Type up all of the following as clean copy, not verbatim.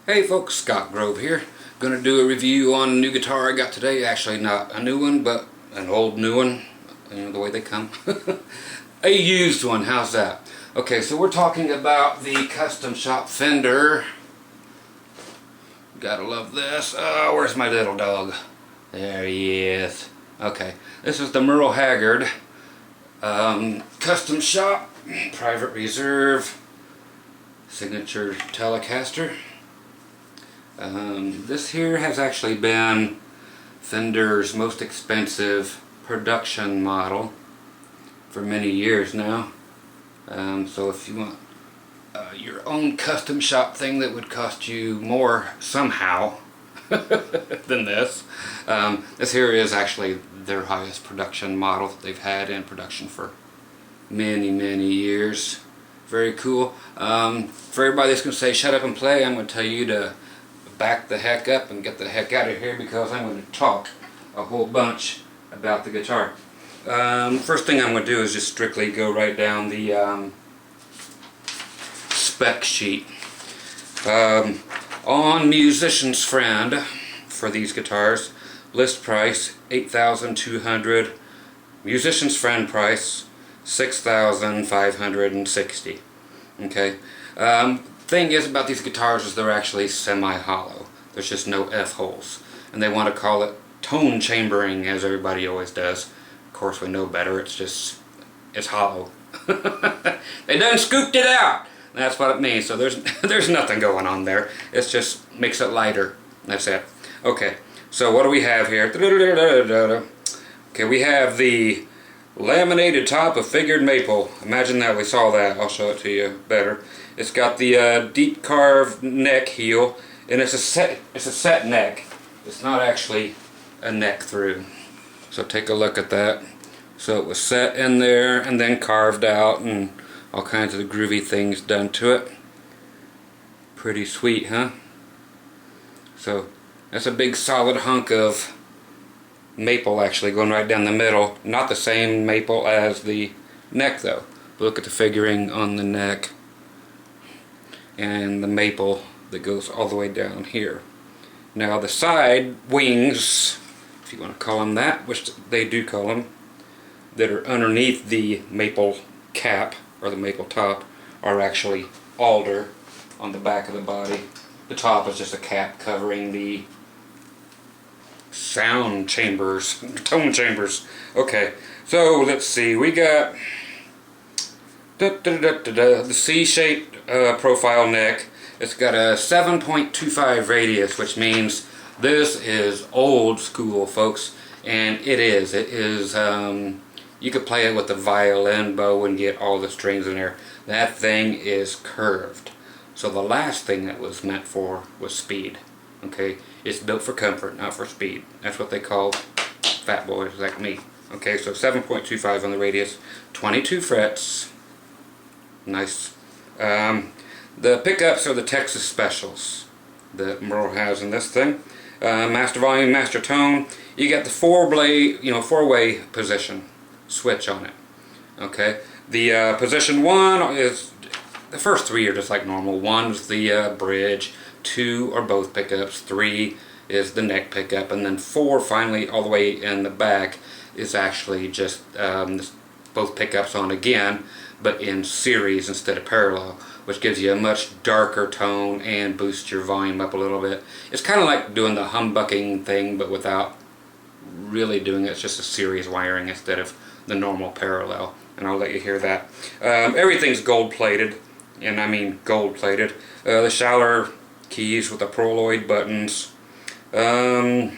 Hey folks, Scott Grove here. Gonna do a review on a new guitar I got today. Actually not a new one, but an old new one. You know the way they come. A used one, how's that? Okay, so we're talking about the custom shop Fender. Gotta love this. Oh, where's my little dog? There he is. Okay, this is the Merle Haggard custom shop, private reserve, signature Telecaster. This here has actually been Fender's most expensive production model for many years now. So if you want your own custom shop thing that would cost you more somehow than this, this here is actually their highest production model that they've had in production for many years. Very cool. For everybody that's going to say shut up and play, I'm going to tell you to back the heck up and get the heck out of here, because I'm going to talk a whole bunch about the guitar. First thing I'm going to do is just strictly go right down the spec sheet. On Musician's Friend for these guitars, list price $8,200, Musician's Friend price $6,560. Okay. Thing is about these guitars is they're actually semi-hollow. There's just no F-holes, and they want to call it tone chambering, as everybody always does. Of course we know better. It's hollow. They done scooped it out. That's what it means. So there's nothing going on there. It just makes it lighter. That's it. Okay, so what do we have here? Okay, we have the laminated top of figured maple. Imagine that. We saw that. I'll show it to you better. It's got the deep carved neck heel, and it's a set neck. It's not actually a neck through. So take a look at that. So it was set in there and then carved out, and all kinds of the groovy things done to it. Pretty sweet, huh? So that's a big solid hunk of maple actually going right down the middle. Not the same maple as the neck though. Look at the figuring on the neck and the maple that goes all the way down here. Now the side wings, if you want to call them that, which they do call them, that are underneath the maple cap or the maple top, are actually alder on the back of the body. The top is just a cap covering the sound chambers, tone chambers. Okay, so let's see, we got the C-shaped profile neck. It's got a 7.25 radius, which means this is old school, folks, and it is. You could play it with a violin bow and get all the strings in there. That thing is curved. So the last thing that was meant for was speed. Okay, it's built for comfort, not for speed. That's what they call fat boys like me. Okay, so 7.25 on the radius, 22 frets. Nice. The pickups are the Texas Specials that Merle has in this thing. Master volume, master tone. You got the four-way position switch on it. Okay, the position 1 is, the first 3 are just like normal. 1 is the bridge, 2 are both pickups, 3 is the neck pickup, and then 4 finally all the way in the back is actually just both pickups on again, but in series instead of parallel, which gives you a much darker tone and boosts your volume up a little bit. It's kind of like doing the humbucking thing, but without really doing it. It's just a series wiring instead of the normal parallel, and I'll let you hear that. Everything's gold plated, and I mean gold plated. The Schaller keys with the proloid buttons. Ivory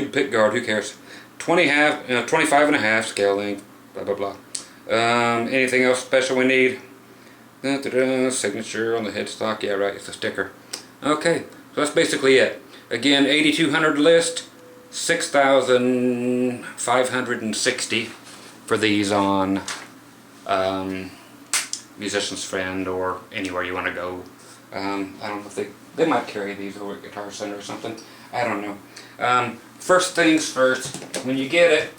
pickguard, who cares? 25 and a half scale length, blah blah blah. Anything else special we need? Signature on the headstock, yeah right, it's a sticker. Okay, so that's basically it. Again, 8,200 list, 6,560 for these on Musician's Friend or anywhere you want to go. I don't know if they might carry these over at Guitar Center or something. I don't know. First things first, when you get it,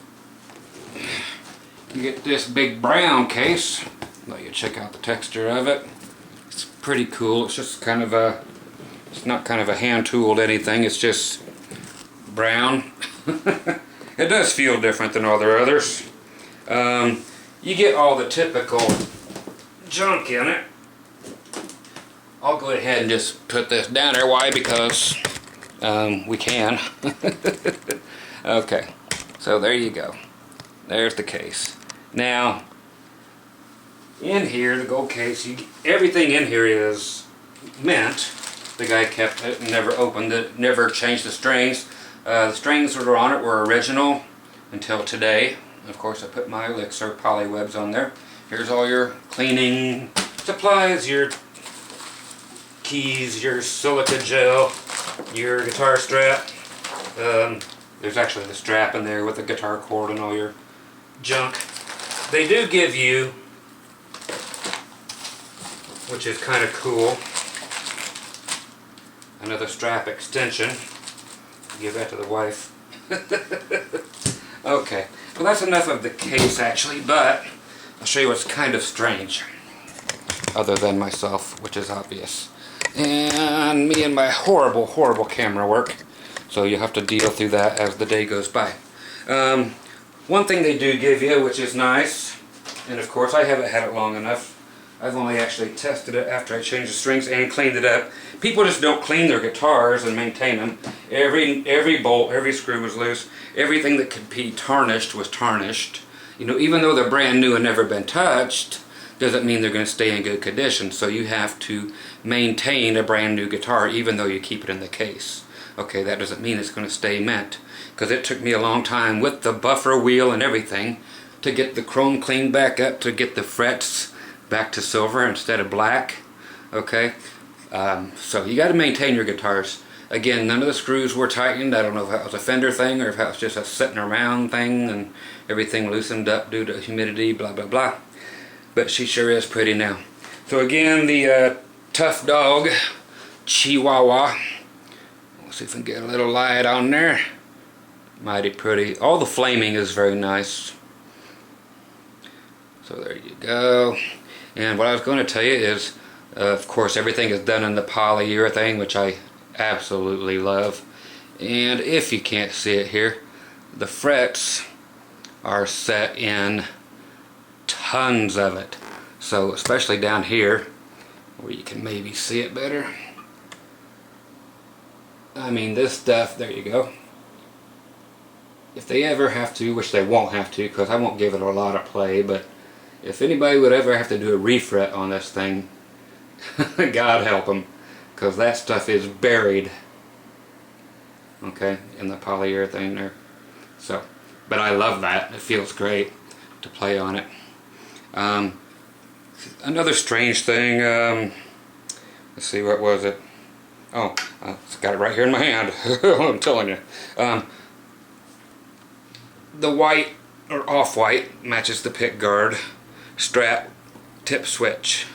you get this big brown case. Let you check out the texture of it. It's pretty cool. It's just kind of a It's not kind of a hand-tooled anything, it's just brown. It does feel different than all the others. You get all the typical junk in it. I'll go ahead and just put this down there. Why? Because we can. Okay, so there you go. There's the case. Now, in here, the gold case, everything in here is mint. The guy kept it and never opened it, never changed the strings. The strings that were on it were original until today. Of course, I put my Elixir polywebs on there. Here's all your cleaning supplies, your keys, your silica gel, your guitar strap. There's actually the strap in there with the guitar cord and all your junk. They do give you, which is kind of cool, another strap extension. Give that to the wife. Okay, well that's enough of the case actually, but I'll show you what's kind of strange, other than myself, which is obvious. And me and my horrible, horrible camera work. So you'll have to deal through that as the day goes by. One thing they do give you, which is nice, and of course I haven't had it long enough. I've only actually tested it after I changed the strings and cleaned it up. People just don't clean their guitars and maintain them. Every bolt, every screw was loose. Everything that could be tarnished was tarnished. You know, even though they're brand new and never been touched, doesn't mean they're going to stay in good condition. So you have to maintain a brand new guitar even though you keep it in the case. Okay, that doesn't mean it's going to stay mint, because it took me a long time with the buffer wheel and everything to get the chrome cleaned back up, to get the frets back to silver instead of black. Okay, so you got to maintain your guitars. Again, none of the screws were tightened. I don't know if that was a Fender thing or if that was just a sitting around thing and everything loosened up due to humidity, blah blah blah. But she sure is pretty now. So again, the Tough Dog Chihuahua. We'll see if we can get a little light on there. Mighty pretty. All the flaming is very nice. So there you go. And what I was going to tell you is, of course, everything is done in the polyurethane, which I absolutely love. And if you can't see it here, the frets are set in tons of it. So especially down here, where you can maybe see it better. I mean, this stuff, there you go. If they ever have to, which they won't have to, because I won't give it a lot of play, but if anybody would ever have to do a refret on this thing, God help them, because that stuff is buried, okay, in the polyurethane there. So, but I love that. It feels great to play on it. Another strange thing, let's see, what was it? Oh, I've got it right here in my hand. I'm telling you. The white, or off-white, matches the pick guard. Strap tip switch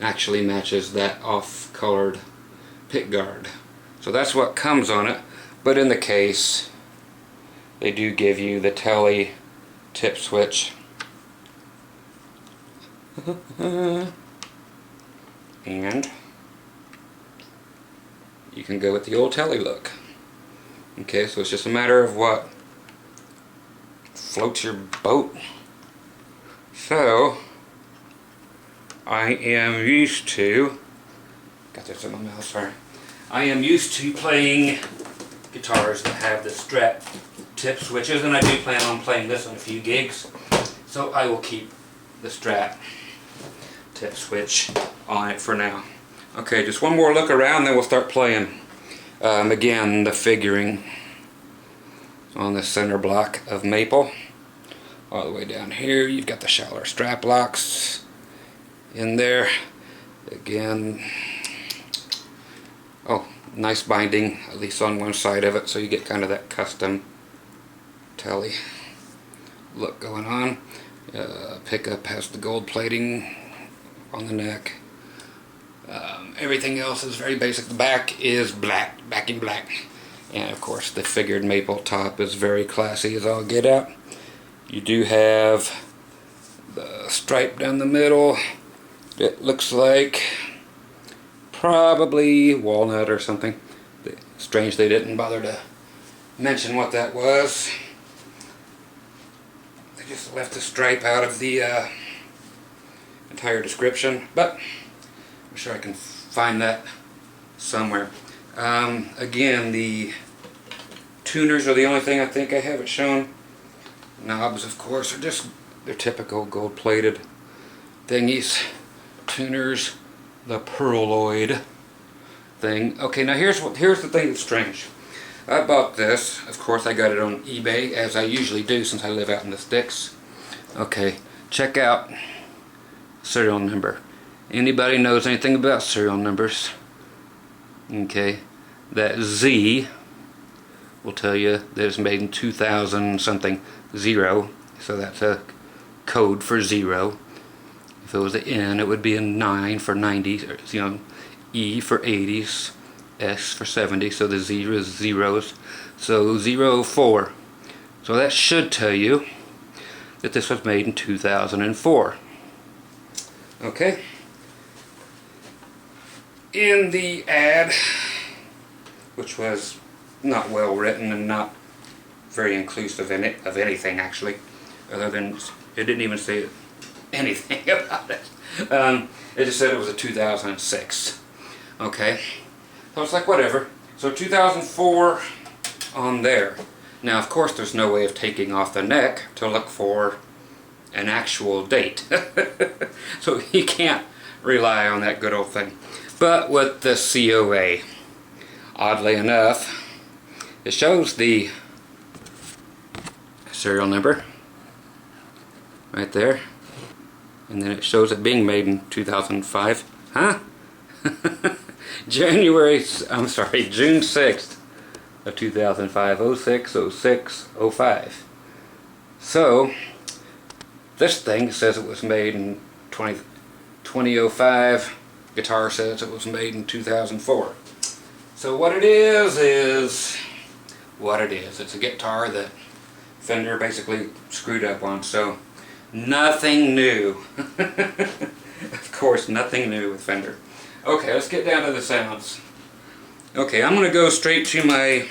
actually matches that off-colored pick guard. So that's what comes on it. But in the case, they do give you the Tele tip switch. And you can go with the old Tele look. Okay, so it's just a matter of what floats your boat. So I am used to, got this in my mouth, sorry. I am used to playing guitars that have the strap tip switches, and I do plan on playing this on a few gigs. So I will keep the strap tip switch on it for now. Okay, just one more look around, then we'll start playing. Again, the figuring on the center block of maple. All the way down here, you've got the shallower strap locks in there. Again, oh, nice binding, at least on one side of it, so you get kind of that custom Tele look going on. Pickup has the gold plating on the neck. Everything else is very basic. The back is black, back in black. And of course the figured maple top is very classy as all get out. You do have the stripe down the middle. It looks like probably walnut or something. Strange they didn't bother to mention what that was. They just left the stripe out of the entire description, but I'm sure I can find that somewhere. Again, the tuners are the only thing I think I have it shown. Knobs, of course, are just their typical gold-plated thingies. Tuners, the Perloid thing. Okay, now here's the thing that's strange. I bought this. Of course, I got it on eBay, as I usually do since I live out in the sticks. Okay, check out serial number. Anybody knows anything about serial numbers? Okay, that Z will tell you that it's made in 2000 something 0, so that's a code for 0. If it was an N, it would be a 9 for 90, or, you know, E for 80s, S for 70, so the Z is zeros, so 04. So that should tell you that this was made in 2004. Okay. In the ad, which was not well written and not very inclusive of anything actually, other than it didn't even say anything about it. It just said it was a 2006. Okay, so it's like whatever. So 2004 on there. Now of course there's no way of taking off the neck to look for an actual date. So you can't rely on that good old thing. But with the COA, oddly enough, it shows the serial number right there, and then it shows it being made in 2005. Huh? June 6th of 2005, 06, 06, 05. So this thing says it was made in 2005. Guitar says it was made in 2004. So what it is what it is. It's a guitar that Fender basically screwed up on, so nothing new. Of course, nothing new with Fender. Okay, let's get down to the sounds. Okay, I'm going to go straight to my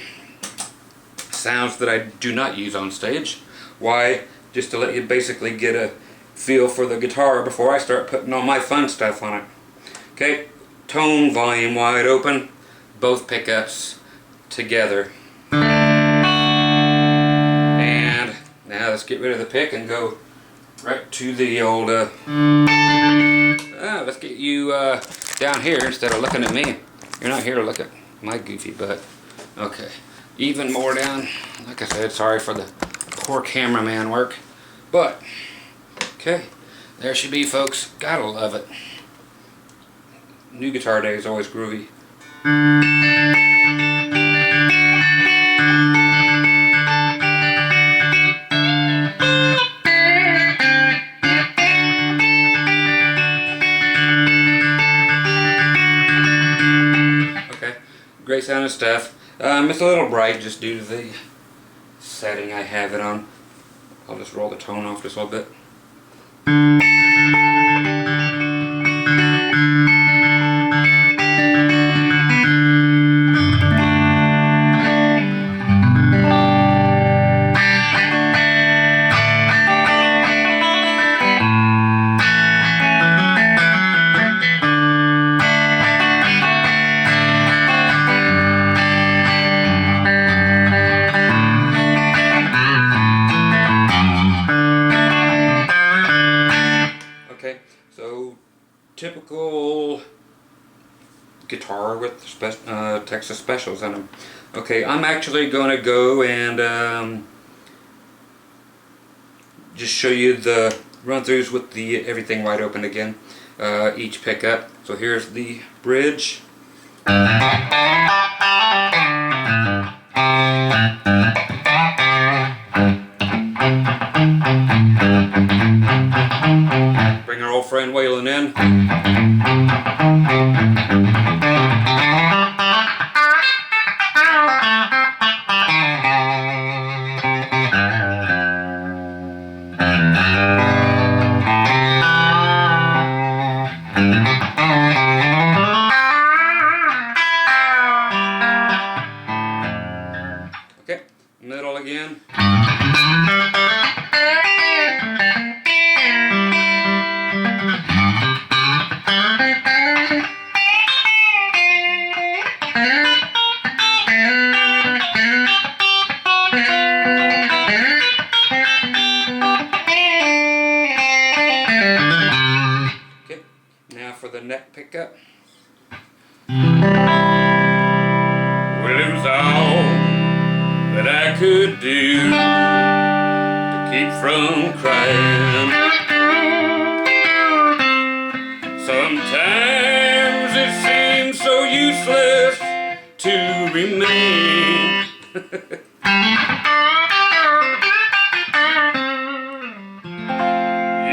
sounds that I do not use on stage. Why? Just to let you basically get a feel for the guitar before I start putting all my fun stuff on it. Okay, tone, volume wide open, both pickups together. And now let's get rid of the pick and go right to the old, let's get you down here instead of looking at me. You're not here to look at my goofy butt. Okay, even more down. Like I said, sorry for the poor cameraman work. But, okay, there she be, folks. Gotta love it. New Guitar Day is always groovy. Okay, great sounding stuff. It's a little bright just due to the setting I have it on. I'll just roll the tone off just a little bit. Typical guitar with Texas specials in them. Okay, I'm actually going to go and just show you the run-throughs with the everything wide open again, each pickup. So here's the bridge. Bring our old friend wailing in. pickup. Well, it was all that I could do to keep from crying. Sometimes it seems so useless to remain.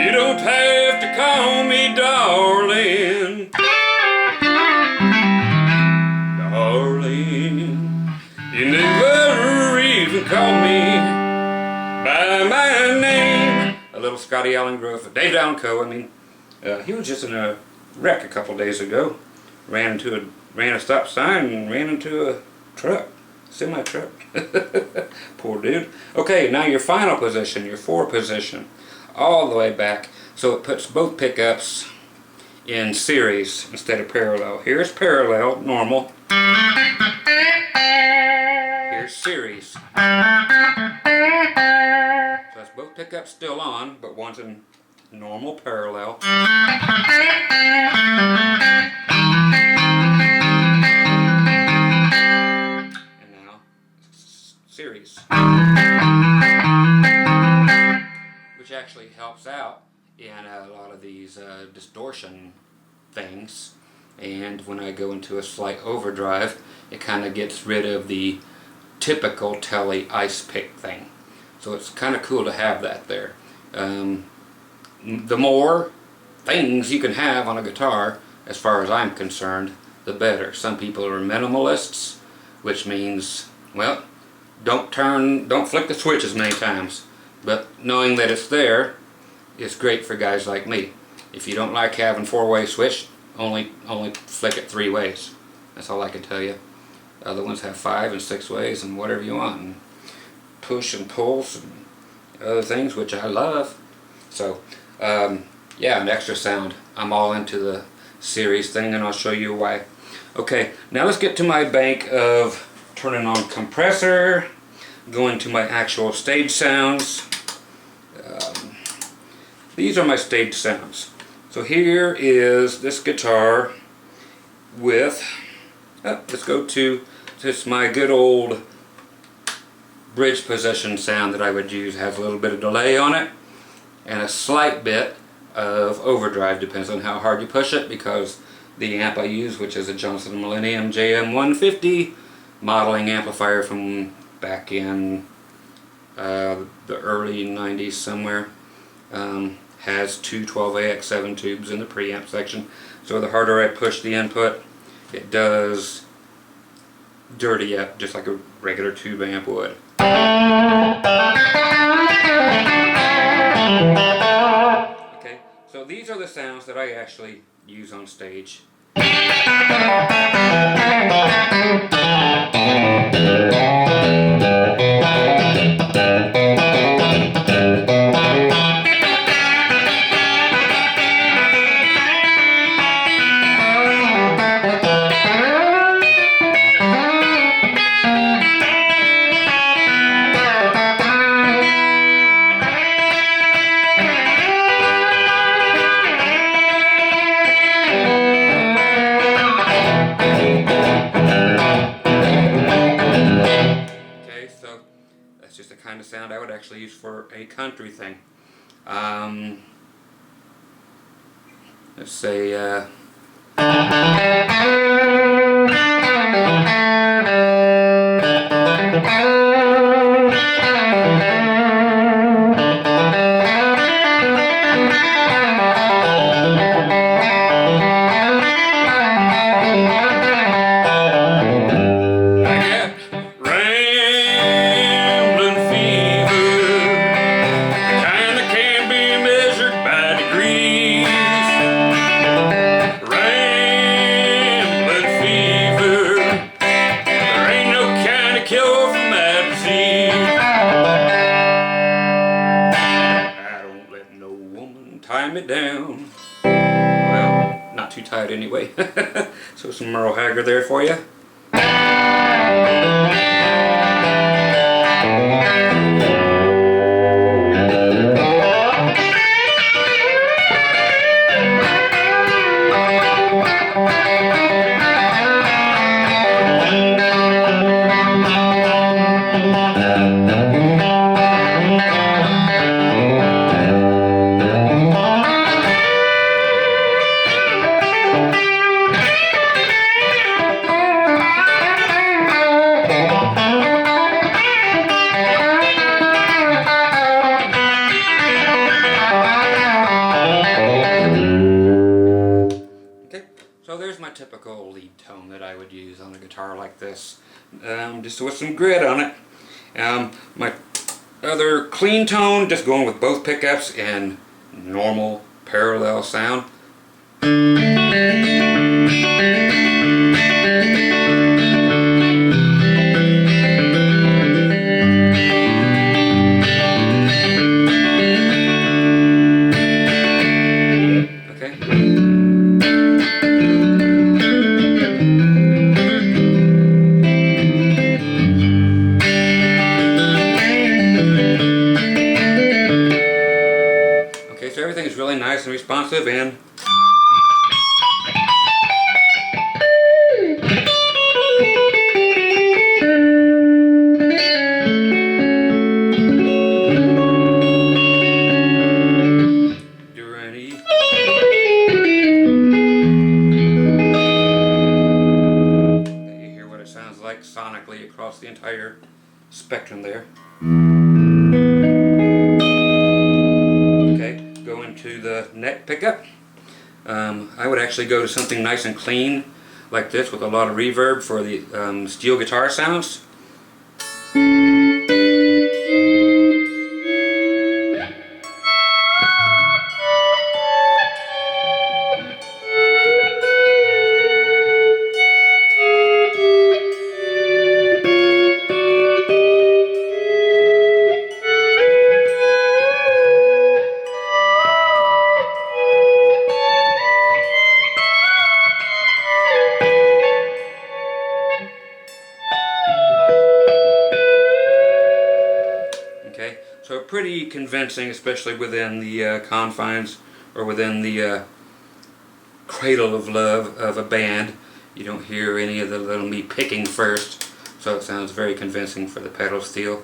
You don't have to call me darling, darling. You never even called me by my name. A little Scotty Allen Grove, Dave Downco. I mean, he was just in a wreck a couple days ago. Ran a stop sign and ran into a truck, semi truck. Poor dude. Okay, now your final position, your 4 position, all the way back. So it puts both pickups in series instead of parallel. Here's parallel, normal. Here's series. So that's both pickups still on, but one's in normal parallel. And now series. Which actually helps out in a lot of these distortion things. And when I go into a slight overdrive, it kind of gets rid of the typical Tele ice pick thing. So it's kind of cool to have that there. The more things you can have on a guitar, as far as I'm concerned, the better. Some people are minimalists, which means, well, don't flick the switch as many times. But knowing that it's there is great for guys like me. If you don't like having 4-way switch, only flick it 3 ways. That's all I can tell you. Other ones have 5 and 6 ways and whatever you want, and push and pulse and other things, which I love. So yeah, an extra sound. I'm all into the series thing, and I'll show you why. Okay, now let's get to my bank of turning on compressor, going to my actual stage sounds. These are my stage sounds. So here is this guitar with, let's go to this, my good old bridge position sound that I would use. It has a little bit of delay on it and a slight bit of overdrive, depends on how hard you push it, because the amp I use, which is a Johnson Millennium JM150 modeling amplifier from back in the early 90s somewhere, has 2 12AX7 tubes in the preamp section. So the harder I push the input, it does dirty up just like a regular tube amp would. Okay, so these are the sounds that I actually use on stage. Kind of sound I would actually use for a country thing. Let's say it down. Well, not too tight anyway. So some Merle Haggard there for you. would use on a guitar like this, just with some grit on it. My other clean tone, just going with both pickups and normal parallel sound. So everything is really nice and responsive, and do any. You hear what it sounds like sonically across the entire spectrum there. To the neck pickup, I would actually go to something nice and clean like this with a lot of reverb for the steel guitar sounds. So pretty convincing, especially within the confines or within the cradle of love of a band. You don't hear any of the little me picking first, so it sounds very convincing for the pedal steel.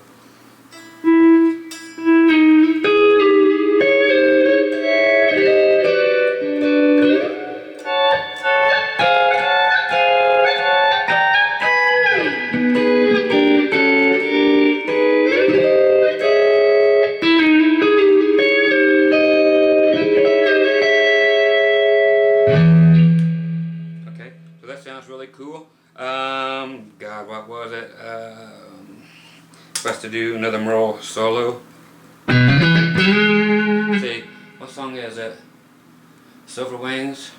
Really cool. God, what was it? Supposed to do another Merle solo. Let's see, what song is it? Silver Wings?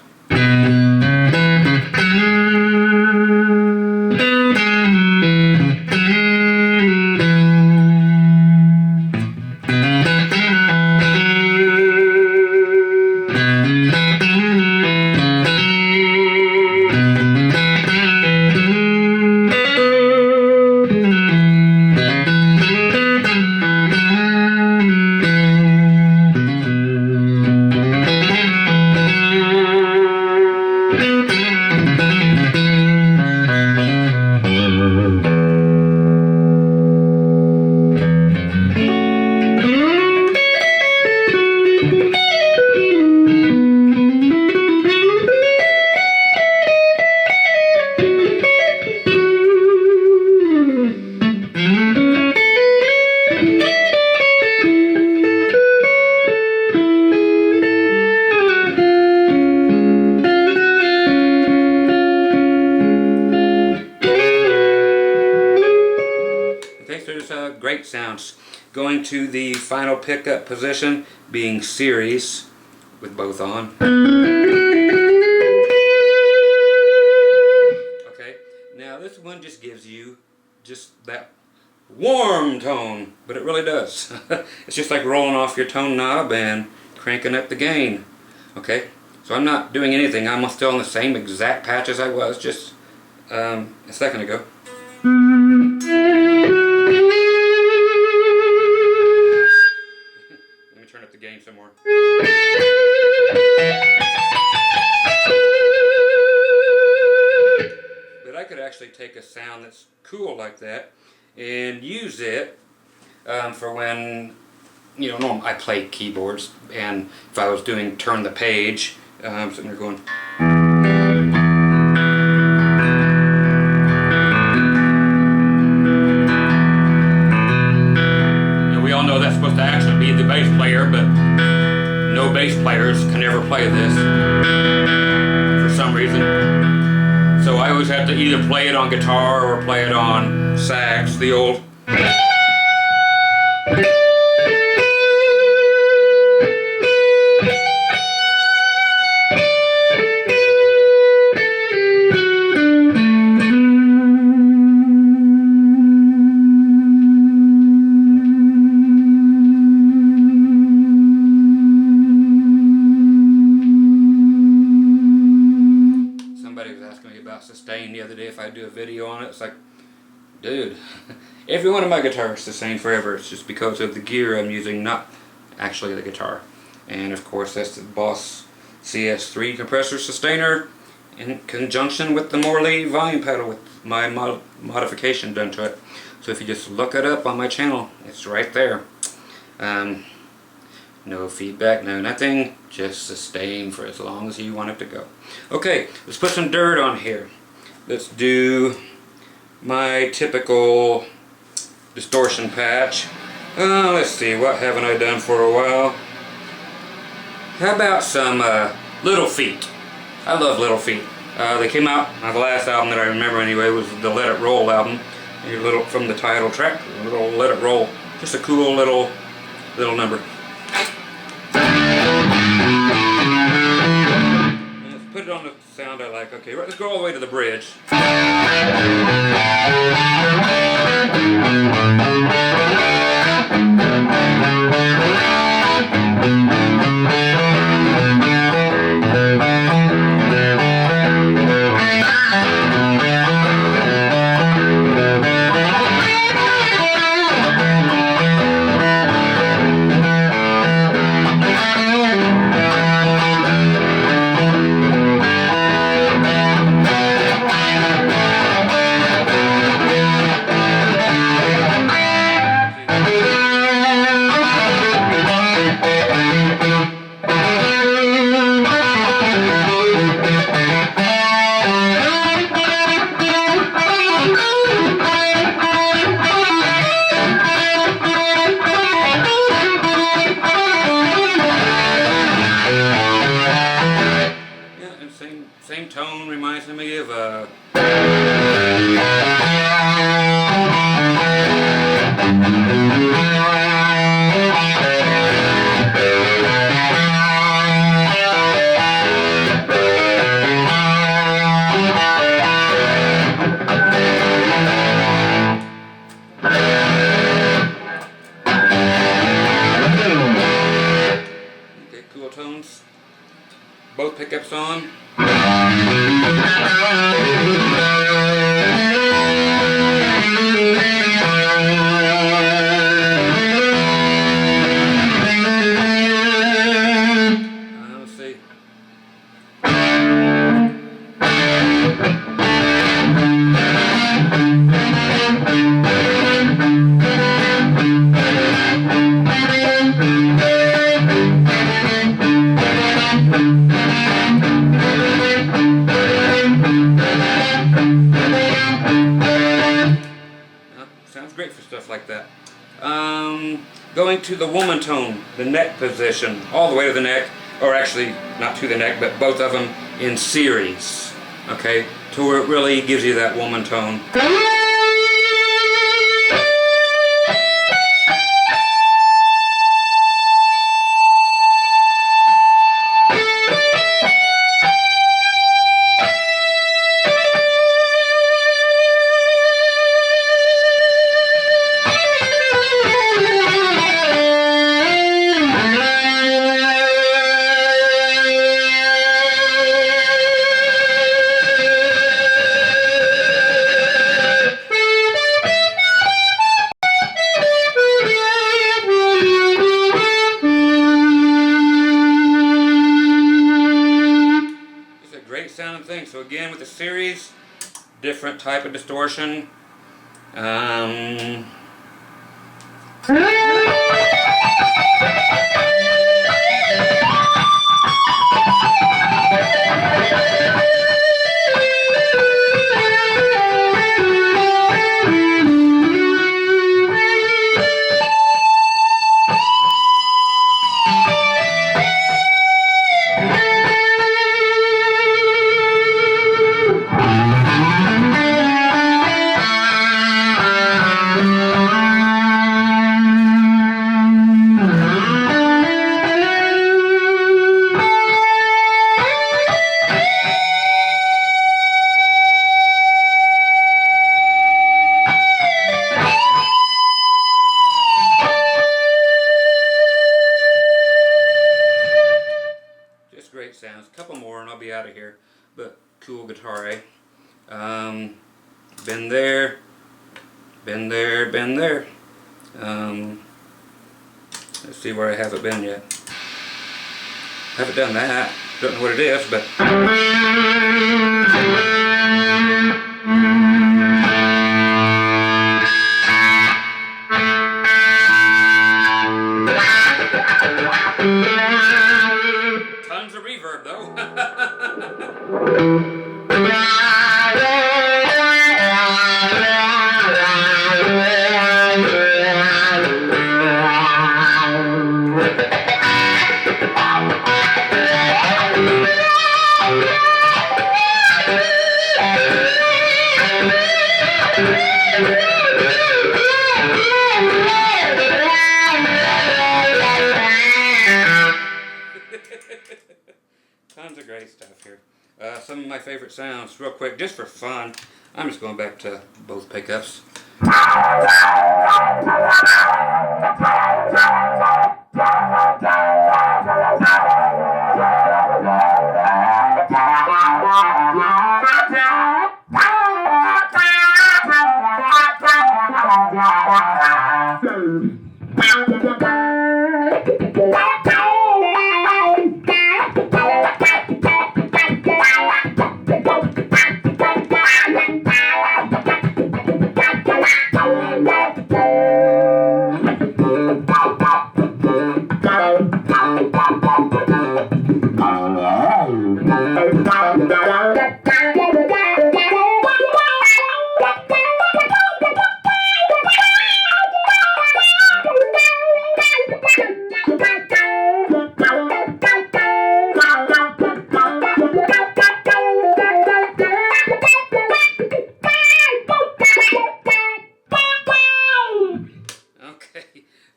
Great sounds. Going to the final pickup position, being series with both on. Okay, now this one just gives you just that warm tone, but it really does. It's just like rolling off your tone knob and cranking up the gain. Okay, so I'm not doing anything. I'm still on the same exact patch as I was just a second ago. Turn up the gain some more. But I could actually take a sound that's cool like that and use it for when, you know, I play keyboards, and if I was doing turn the page, I'm sitting there going. That's supposed to actually be the bass player, but no bass players can ever play this for some reason. So I always have to either play it on guitar or play it on sax, the old. Sustain the other day if I do a video on it. It's like, dude, every one of my guitars sustain forever. It's just because of the gear I'm using, not actually the guitar. And of course that's the Boss CS3 compressor sustainer in conjunction with the Merle volume pedal with my modification done to it. So if you just look it up on my channel, it's right there. No feedback, no nothing, just sustain for as long as you want it to go. Okay, let's put some dirt on here. Let's do my typical distortion patch. Let's see, what haven't I done for a while? How about some Little Feat? I love Little Feat. They came out, the last album that I remember anyway was the Let It Roll album. From the title track, little Let It Roll. Just a cool little number. Let's put it on the sound I like. Okay, let's go all the way to the bridge. Same tone reminds me of okay, cool tones. Both pickups on. Let's see. Sounds great for stuff like that. Going to the woman tone, the neck position, all the way to the neck, or actually not to the neck, but both of them in series, okay, to where it really gives you that woman tone. Sounding thing. So again, with the series, different type of distortion. Been there, been there, been there. Let's see where I haven't been yet. Haven't done that. Don't know what it is, but tons of reverb though. Tons of great stuff here. Some of my favorite sounds, real quick, just for fun. I'm just going back to both pickups.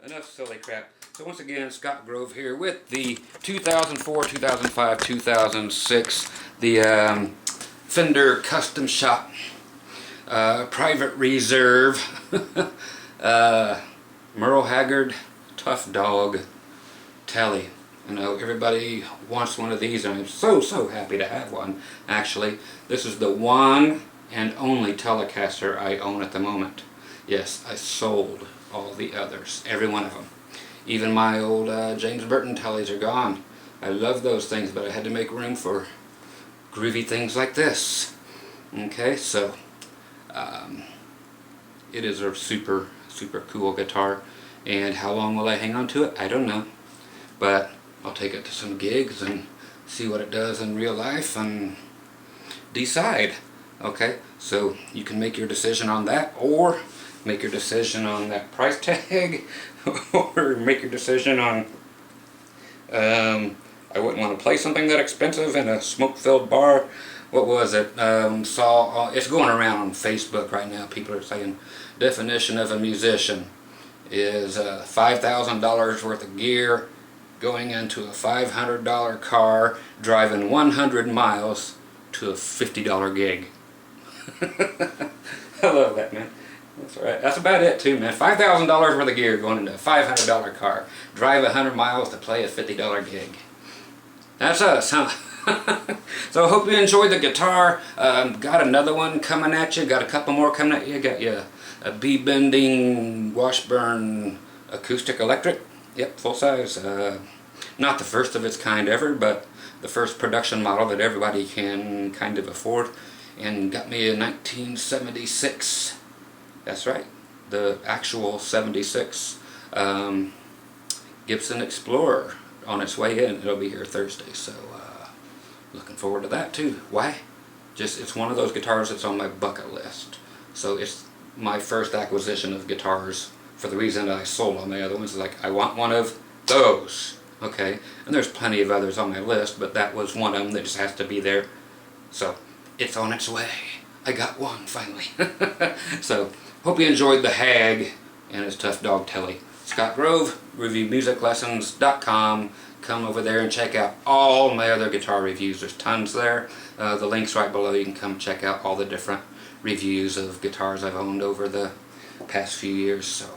Enough silly crap. So once again, Scott Grove here with the 2004, 2005, 2006, the Fender Custom Shop Private Reserve Merle Haggard Tuff Dog Telly. You know, everybody wants one of these, and I'm so happy to have one. Actually, this is the one and only Telecaster I own at the moment. Yes, I sold all the others, every one of them. Even my old James Burton Tellys are gone. I love those things, but I had to make room for groovy things like this. Okay, so it is a super cool guitar, and how long will I hang on to it? I don't know, but I'll take it to some gigs and see what it does in real life and decide. Okay, so you can make your decision on that, or make your decision on that price tag, or make your decision on I wouldn't want to play something that expensive in a smoke-filled bar. What was it? It's going around on Facebook right now. People are saying definition of a musician is $5,000 worth of gear going into a $500 car, driving 100 miles to a $50 gig. I love that, man. That's right. That's about it too, man. $5,000 worth of gear going into a $500 car. Drive 100 miles to play a $50 gig. That's us, huh? So I hope you enjoyed the guitar. Got another one coming at you. Got a couple more coming at you. Got you a B-bending Washburn acoustic electric. Yep, full size. Not the first of its kind ever, but the first production model that everybody can kind of afford. And got me a 1976. That's right, the actual 76 Gibson Explorer on its way in. It'll be here Thursday, so looking forward to that too. Why? It's one of those guitars that's on my bucket list. So it's my first acquisition of guitars, for the reason that I sold all my other ones. Like, I want one of those. Okay, and there's plenty of others on my list, but that was one of them that just has to be there. So it's on its way. I got one finally. So hope you enjoyed the Hag and his Tuff Dog Telly. Scott Grove, reviewmusiclessons.com. Come over there and check out all my other guitar reviews. There's tons there. The link's right below. You can come check out all the different reviews of guitars I've owned over the past few years. So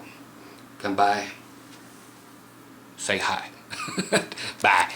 come by, say hi. Bye.